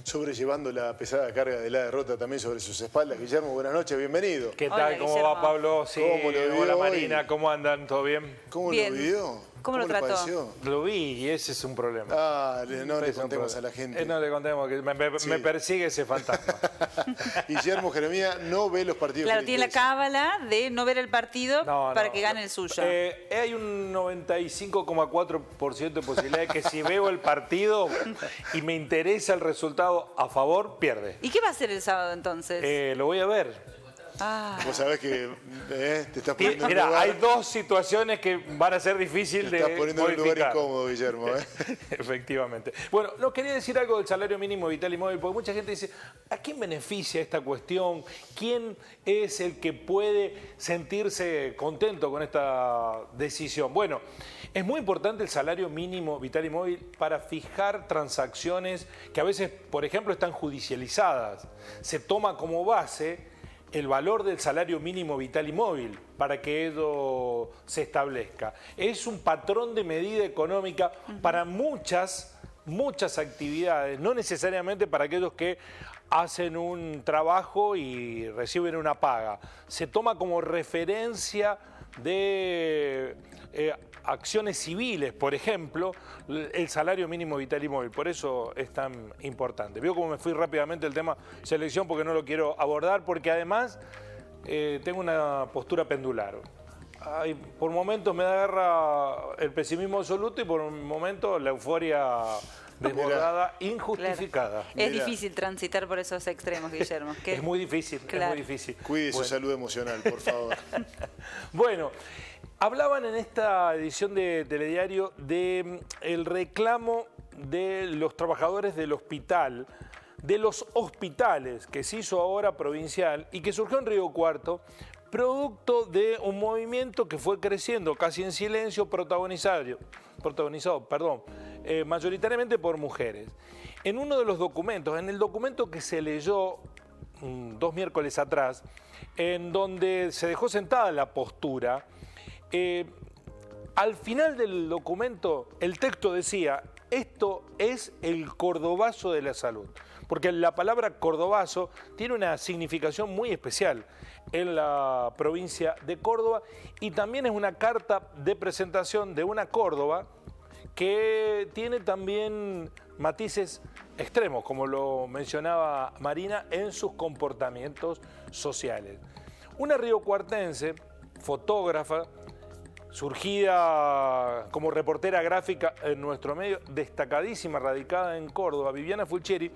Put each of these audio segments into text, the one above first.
sobrellevando la pesada carga de la derrota también sobre sus espaldas. Guillermo, buenas noches, bienvenido. ¿Qué tal? Hola, ¿Cómo Guillermo. va, Pablo? Sí, ¿Cómo lo vio hola, hoy? Marina. ¿Cómo andan? ¿Todo bien? ¿Cómo Bien. lo vivió? ¿Cómo lo le trató? pareció? Lo vi y ese es un problema. Ah, no le Es un contemos problema. a la gente. No le contemos, que me persigue ese fantasma. Guillermo Jeremía no ve los partidos. Claro, que le tiene la interesan. cábala de no ver el partido para No. que gane el suyo. Hay un 95,4% de posibilidad de que si veo el partido y me interesa el resultado a favor, pierde. ¿Y qué va a hacer el sábado entonces? Lo voy a ver. Vos sabés que te estás poniendo en un Mira, lugar, hay dos situaciones que van a ser difíciles te de estás poniendo en un lugar modificar. incómodo, Guillermo. Efectivamente. Bueno, no quería decir algo del salario mínimo vital y móvil, porque mucha gente dice, ¿a quién beneficia esta cuestión? ¿Quién es el que puede sentirse contento con esta decisión? Bueno, es muy importante el salario mínimo vital y móvil para fijar transacciones que a veces, por ejemplo, están judicializadas. Se toma como base el valor del salario mínimo vital y móvil para que ello se establezca. Es un patrón de medida económica para muchas actividades, no necesariamente para aquellos que hacen un trabajo y reciben una paga. Se toma como referencia de acciones civiles, por ejemplo, el salario mínimo vital y móvil. Por eso es tan importante. Veo cómo me fui rápidamente del tema selección porque no lo quiero abordar, porque además tengo una postura pendular. Por momentos me agarra el pesimismo absoluto y por momentos la euforia desbordada, injustificada. Claro. Es difícil transitar por esos extremos, Guillermo. Es muy difícil, Claro. es muy difícil. Cuide su salud emocional, por favor. Bueno, hablaban en esta edición de Telediario del reclamo de los trabajadores del hospital, de los hospitales que se hizo ahora provincial y que surgió en Río Cuarto, producto de un movimiento que fue creciendo casi en silencio, protagonizado, mayoritariamente por mujeres. En uno de los documentos, en el documento que se leyó 2 miércoles atrás, en donde se dejó sentada la postura, al final del documento el texto decía, esto es el cordobazo de la salud, porque la palabra cordobazo tiene una significación muy especial en la provincia de Córdoba y también es una carta de presentación de una Córdoba que tiene también matices extremos, como lo mencionaba Marina, en sus comportamientos sociales. Una riocuartense, fotógrafa, surgida como reportera gráfica en nuestro medio, destacadísima, radicada en Córdoba, Viviana Fulcheri,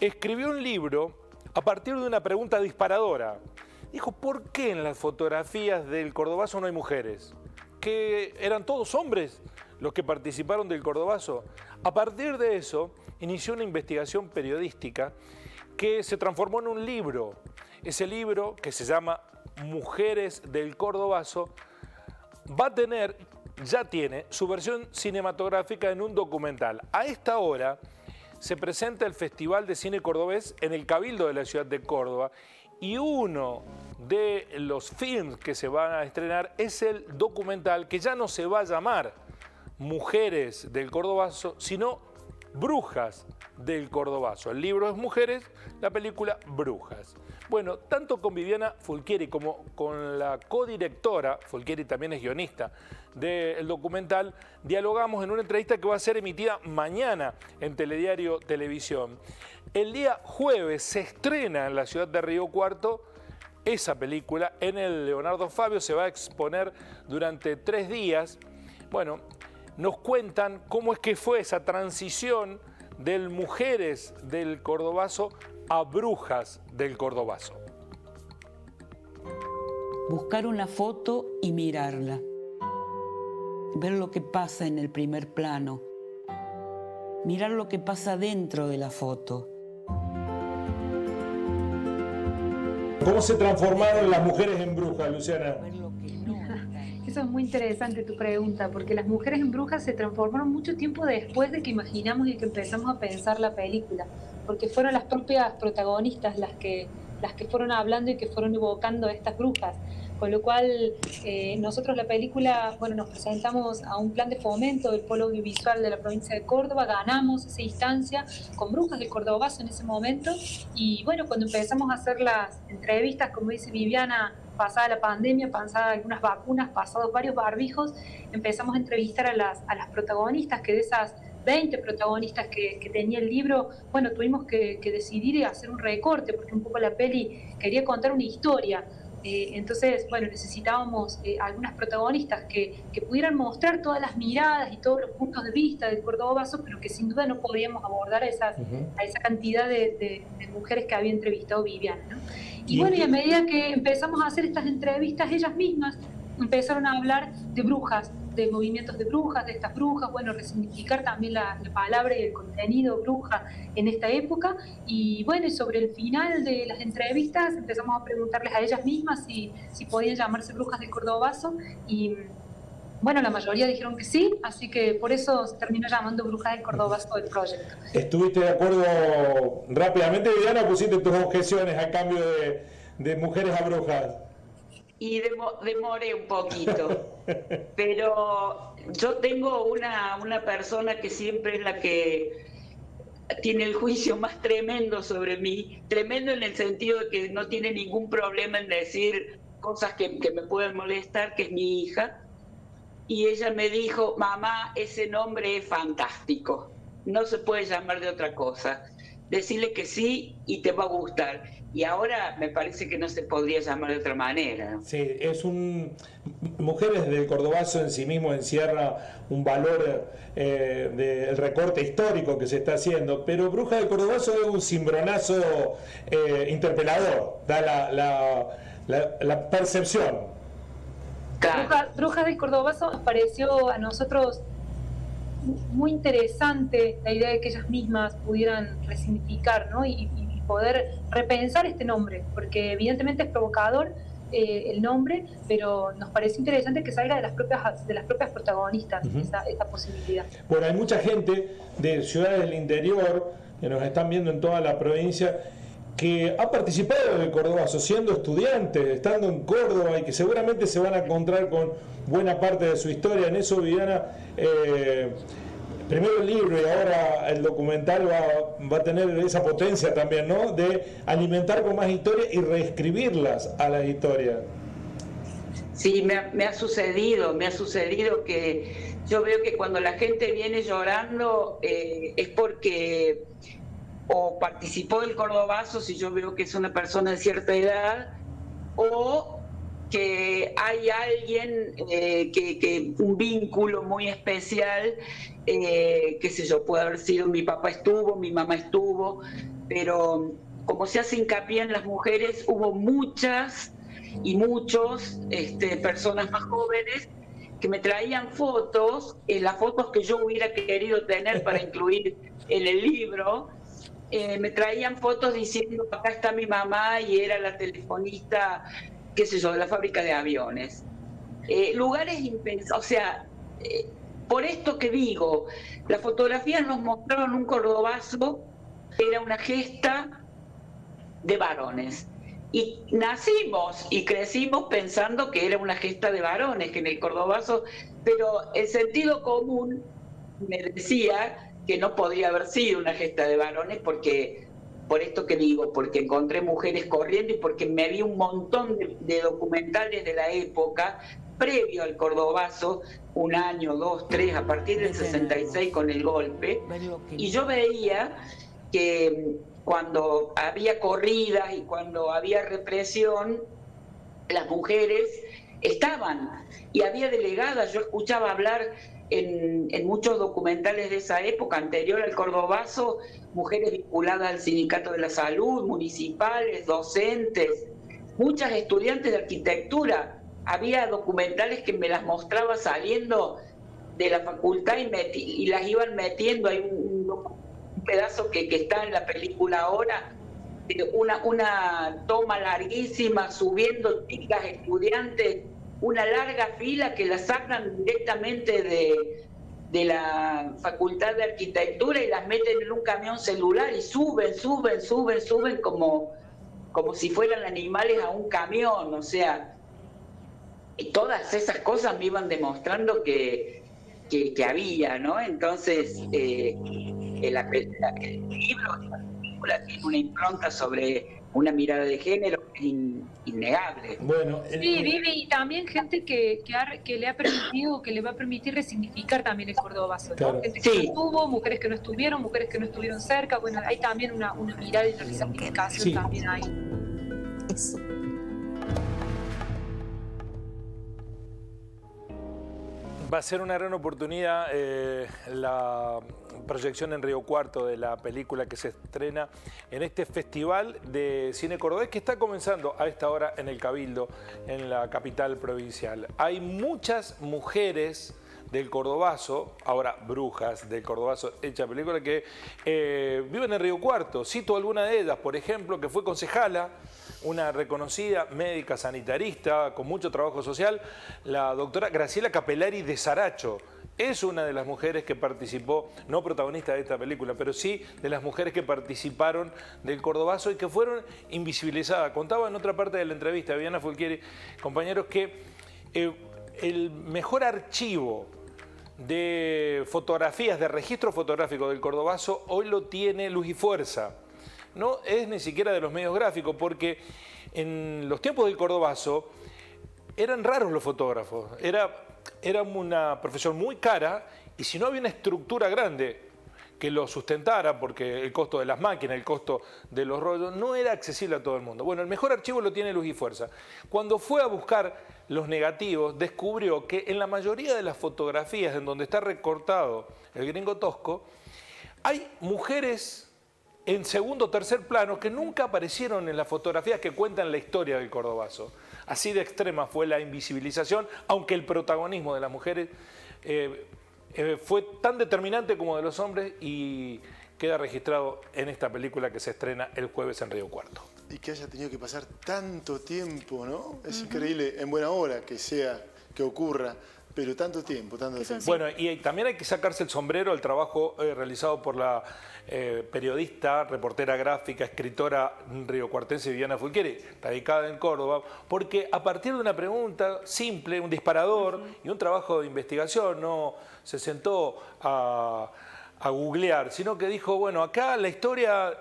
escribió un libro a partir de una pregunta disparadora. Dijo, ¿por qué en las fotografías del cordobazo no hay mujeres? ¿Que eran todos hombres los que participaron del cordobazo? A partir de eso, inició una investigación periodística que se transformó en un libro. Ese libro, que se llama Mujeres del Cordobazo, ya tiene su versión cinematográfica en un documental. A esta hora se presenta el Festival de Cine Cordobés en el Cabildo de la ciudad de Córdoba y uno de los films que se van a estrenar es el documental que ya no se va a llamar Mujeres del Cordobazo, sino Brujas del Cordobazo. El libro es Mujeres, la película Brujas. Bueno, tanto con Viviana Fulcheri como con la codirectora, Fulcheri también es guionista del documental, dialogamos en una entrevista que va a ser emitida mañana en Telediario Televisión. El día jueves se estrena en la ciudad de Río Cuarto esa película en el Leonardo Fabio, se va a exponer durante 3 días. Bueno, nos cuentan cómo es que fue esa transición del Mujeres del Cordobazo a Brujas del Cordobazo. Buscar una foto y mirarla. Ver lo que pasa en el primer plano. Mirar lo que pasa dentro de la foto. ¿Cómo se transformaron las mujeres en brujas, Luciana? Ver lo que no. Eso es muy interesante tu pregunta, porque las mujeres en brujas se transformaron mucho tiempo después de que imaginamos y que empezamos a pensar la película, porque fueron las propias protagonistas las que fueron hablando y que fueron evocando a estas brujas. con lo cual nosotros la película, bueno, nos presentamos a un plan de fomento del Polo Audiovisual de la provincia de Córdoba, ganamos esa instancia con Brujas del Cordobazo en ese momento, y bueno, cuando empezamos a hacer las entrevistas, como dice Viviana, pasada la pandemia, pasadas algunas vacunas, pasados varios barbijos, empezamos a entrevistar a las protagonistas, que de esas 20 protagonistas que tenía el libro, bueno, tuvimos que decidir y hacer un recorte, porque un poco la peli quería contar una historia. Entonces, bueno, necesitábamos algunas protagonistas que pudieran mostrar todas las miradas y todos los puntos de vista del Cordobazo, pero que sin duda no podíamos abordar a esa cantidad de mujeres que había entrevistado Viviana, ¿no? Y bueno, y a medida que empezamos a hacer estas entrevistas, ellas mismas empezaron a hablar de brujas, de movimientos de brujas, de estas brujas, bueno, resignificar también la palabra y el contenido bruja en esta época. Y bueno, y sobre el final de las entrevistas empezamos a preguntarles a ellas mismas si podían llamarse Brujas del Cordobazo, y bueno, la mayoría dijeron que sí, así que por eso se terminó llamando Brujas del Cordobazo el proyecto. ¿Estuviste de acuerdo rápidamente, Viviana, o pusiste tus objeciones a cambio de mujeres a brujas? Y demoré un poquito, pero yo tengo una persona que siempre es la que tiene el juicio más tremendo sobre mí, tremendo en el sentido de que no tiene ningún problema en decir cosas que me pueden molestar, que es mi hija, y ella me dijo: mamá, ese nombre es fantástico, no se puede llamar de otra cosa, decirle que sí y te va a gustar. Y ahora me parece que no se podría llamar de otra manera. Sí, Mujeres del Cordobazo en sí mismo encierra un valor del recorte histórico que se está haciendo, pero Brujas del Cordobazo es un cimbronazo interpelador, da la percepción. Claro. Brujas del Cordobazo nos pareció a nosotros muy interesante la idea de que ellas mismas pudieran resignificar, ¿no? y poder repensar este nombre, porque evidentemente es provocador el nombre, pero nos parece interesante que salga de las propias protagonistas esa posibilidad. Bueno, hay mucha gente de ciudades del interior que nos están viendo en toda la provincia que ha participado del Cordobazo siendo estudiantes, estando en Córdoba, y que seguramente se van a encontrar con buena parte de su historia. En eso, Viviana, primero el libro y ahora el documental va a tener esa potencia también, ¿no? De alimentar con más historias y reescribirlas a las historias. Sí, me ha sucedido que yo veo que cuando la gente viene llorando es porque o participó del Cordobazo, si yo veo que es una persona de cierta edad, o que hay alguien que un vínculo muy especial, qué sé yo, puede haber sido mi papá estuvo, mi mamá estuvo, pero como se hace hincapié en las mujeres, hubo muchas y muchos personas más jóvenes que me traían fotos, las fotos que yo hubiera querido tener para incluir en el libro. Me traían fotos diciendo: acá está mi mamá, y era la telefonista, qué sé yo, de la fábrica de aviones. Lugares impensados, o sea, por esto que digo, las fotografías nos mostraron un Cordobazo que era una gesta de varones. Y nacimos y crecimos pensando que era una gesta de varones, que en el Cordobazo, pero el sentido común me decía que no podría haber sido una gesta de varones, porque, por esto que digo, porque encontré mujeres corriendo y porque me vi un montón de documentales de la época, previo al Cordobazo, 1 año, 2, 3, a partir del 66 con el golpe, y yo veía que cuando había corridas y cuando había represión, las mujeres estaban, y había delegadas. Yo escuchaba hablar en muchos documentales de esa época, anterior al Cordobazo, mujeres vinculadas al Sindicato de la Salud, municipales, docentes, muchas estudiantes de arquitectura. Había documentales que me las mostraba saliendo de la facultad y las iban metiendo. Hay un pedazo que está en la película ahora, una toma larguísima, subiendo chicas estudiantes, una larga fila que la sacan directamente de la Facultad de Arquitectura y las meten en un camión celular y suben como si fueran animales a un camión. O sea, todas esas cosas me iban demostrando que había, ¿no? Entonces, el libro, la película tiene una impronta sobre una mirada de género innegable. Bueno, sí, Vivi, y también gente que le ha permitido, que le va a permitir resignificar también el cordobazo, ¿no? Claro. Gente que no estuvo, mujeres que no estuvieron, mujeres que no estuvieron cerca. Bueno, hay también una mirada y una resignificación también ahí. Eso. Va a ser una gran oportunidad la proyección en Río Cuarto de la película que se estrena en este Festival de Cine Cordobés que está comenzando a esta hora en el Cabildo, en la capital provincial. Hay muchas mujeres del Cordobazo, ahora brujas del Cordobazo hecha película, que viven en Río Cuarto. Cito alguna de ellas, por ejemplo, que fue concejala, una reconocida médica sanitarista con mucho trabajo social, la doctora Graciela Capellari de Saracho. Es una de las mujeres que participó, no protagonista de esta película, pero sí de las mujeres que participaron del Cordobazo y que fueron invisibilizadas. Contaba en otra parte de la entrevista Viviana Fulquieri, compañeros, que el mejor archivo de fotografías, de registro fotográfico del Cordobazo, hoy lo tiene Luz y Fuerza. No es ni siquiera de los medios gráficos, porque en los tiempos del Cordobazo eran raros los fotógrafos. Era una profesión muy cara y si no había una estructura grande que lo sustentara, porque el costo de las máquinas, el costo de los rollos, no era accesible a todo el mundo. Bueno, el mejor archivo lo tiene Luz y Fuerza. Cuando fue a buscar los negativos, descubrió que en la mayoría de las fotografías en donde está recortado el gringo Tosco, hay mujeres en segundo o tercer plano que nunca aparecieron en las fotografías que cuentan la historia del Cordobazo. Así de extrema fue la invisibilización, aunque el protagonismo de las mujeres fue tan determinante como de los hombres y queda registrado en esta película que se estrena el jueves en Río Cuarto. Y que haya tenido que pasar tanto tiempo, ¿no? Es increíble, en buena hora que ocurra, pero tanto tiempo. Bueno, y también hay que sacarse el sombrero al trabajo realizado por la periodista, reportera gráfica, escritora riocuartense Viviana Fulquieri, radicada en Córdoba, porque a partir de una pregunta simple, un disparador y un trabajo de investigación, no se sentó a googlear, sino que dijo, bueno, acá la historia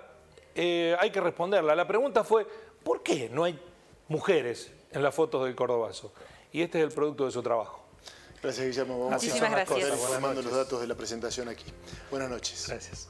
hay que responderla. La pregunta fue, ¿por qué no hay mujeres en las fotos del Cordobazo? Y este es el producto de su trabajo. Gracias, Guillermo. Vamos Muchísimas gracias. a ir informando los datos de la presentación aquí. Buenas noches. Gracias.